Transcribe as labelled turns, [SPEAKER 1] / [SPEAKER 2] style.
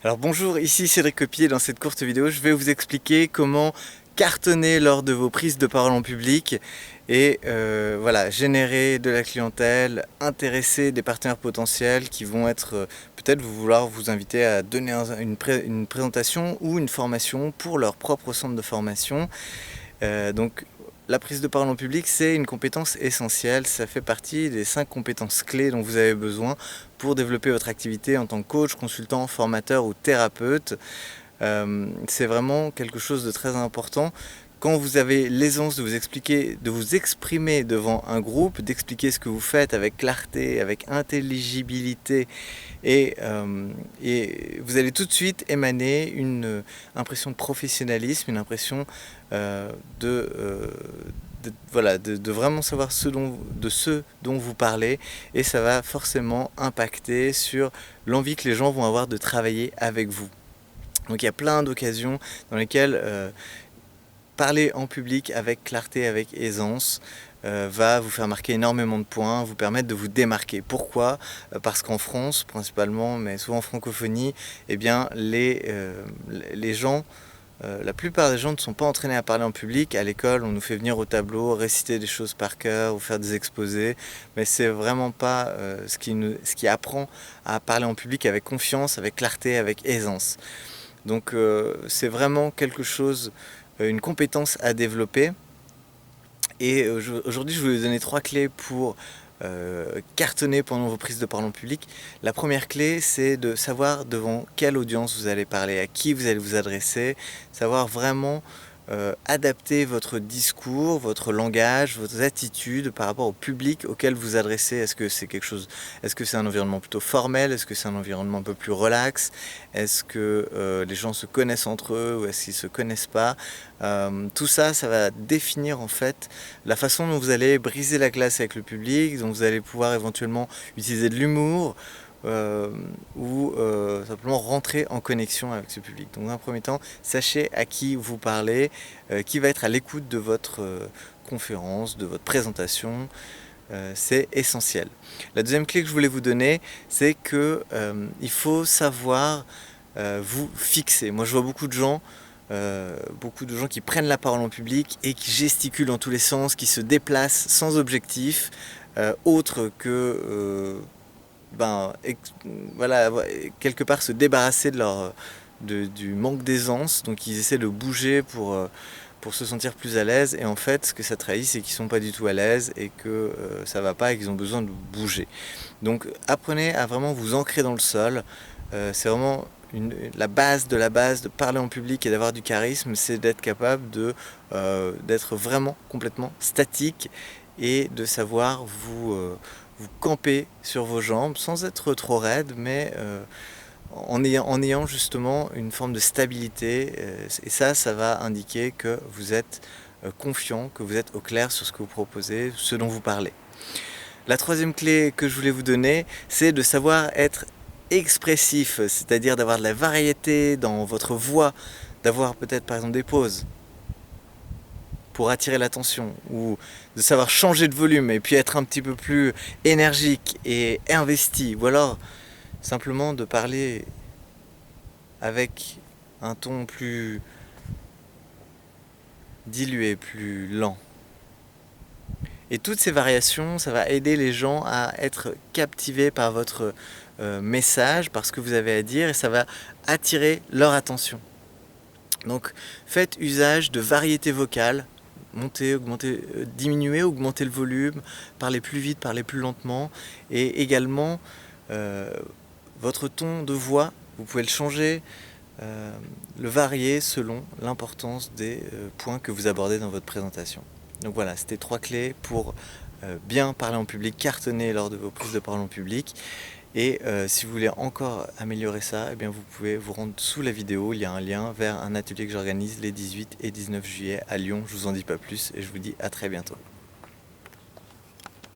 [SPEAKER 1] Alors bonjour, ici Cédric Copier. Dans cette courte vidéo, je vais vous expliquer comment cartonner lors de vos prises de parole en public et voilà, générer de la clientèle, intéresser des partenaires potentiels qui vont être peut-être vouloir vous inviter à donner une présentation ou une formation pour leur propre centre de formation. Donc la prise de parole en public, c'est une compétence essentielle. Ça fait partie des 5 compétences clés dont vous avez besoin pour développer votre activité en tant que coach, consultant, formateur ou thérapeute. C'est vraiment quelque chose de très important. Quand vous avez l'aisance de vous expliquer, de vous exprimer devant un groupe, d'expliquer ce que vous faites avec clarté, avec intelligibilité, et vous allez tout de suite émaner une impression de professionnalisme, une impression voilà, de vraiment savoir ce dont vous parlez, et ça va forcément impacter sur l'envie que les gens vont avoir de travailler avec vous. Donc il y a plein d'occasions dans lesquelles parler en public avec clarté, avec aisance, va vous faire marquer énormément de points, vous permettre de vous démarquer. Pourquoi ? Parce qu'en France, principalement, mais souvent en francophonie, eh bien, les gens, la plupart des gens ne sont pas entraînés à parler en public. À l'école, on nous fait venir au tableau, réciter des choses par cœur ou faire des exposés, mais c'est vraiment pas ce qui apprend à parler en public avec confiance, avec clarté, avec aisance. Donc c'est vraiment quelque chose, une compétence à développer. Et aujourd'hui, je vais vous donner 3 clés pour cartonner pendant vos prises de parole en public. La première clé, c'est de savoir devant quelle audience vous allez parler, à qui vous allez vous adresser, savoir vraiment adapter votre discours, votre langage, vos attitudes par rapport au public auquel vous adressez. Est-ce que c'est un environnement plutôt formel? Est-ce que c'est un environnement un peu plus relax? Est-ce que les gens se connaissent entre eux ou est-ce qu'ils ne se connaissent pas? Tout ça, ça va définir en fait la façon dont vous allez briser la glace avec le public, dont vous allez pouvoir éventuellement utiliser de l'humour, ou simplement rentrer en connexion avec ce public. Donc dans un premier temps, sachez à qui vous parlez, qui va être à l'écoute de votre conférence, de votre présentation. C'est essentiel. La deuxième clé que je voulais vous donner, c'est que il faut savoir vous fixer. Moi je vois beaucoup de gens qui prennent la parole en public et qui gesticulent dans tous les sens, qui se déplacent sans objectif autre que voilà, quelque part se débarrasser du manque d'aisance. Donc ils essaient de bouger pour se sentir plus à l'aise, et en fait ce que ça trahit, c'est qu'ils sont pas du tout à l'aise et que ça va pas et qu'ils ont besoin de bouger. Donc apprenez à vraiment vous ancrer dans le sol. C'est vraiment la base de parler en public et d'avoir du charisme, c'est d'être capable d'être vraiment complètement statique et de savoir vous camper sur vos jambes sans être trop raide, mais en ayant justement une forme de stabilité, et ça va indiquer que vous êtes confiant, que vous êtes au clair sur ce que vous proposez, ce dont vous parlez. La troisième clé que je voulais vous donner, c'est de savoir être expressif, c'est-à-dire d'avoir de la variété dans votre voix, d'avoir peut-être par exemple des pauses pour attirer l'attention, ou de savoir changer de volume et puis être un petit peu plus énergique et investi, ou alors simplement de parler avec un ton plus dilué, plus lent. Et toutes ces variations, ça va aider les gens à être captivés par votre message, par ce que vous avez à dire, et ça va attirer leur attention. Donc faites usage de variété vocale, montez, augmentez, diminuez, augmentez le volume, parlez plus vite, parlez plus lentement, et également votre ton de voix, vous pouvez le changer, le varier selon l'importance des points que vous abordez dans votre présentation. Donc voilà, c'était 3 clés pour bien parler en public, cartonner lors de vos prises de parole en public. Et si vous voulez encore améliorer ça, eh bien vous pouvez vous rendre sous la vidéo, il y a un lien vers un atelier que j'organise les 18 et 19 juillet à Lyon. Je vous en dis pas plus et je vous dis à très bientôt.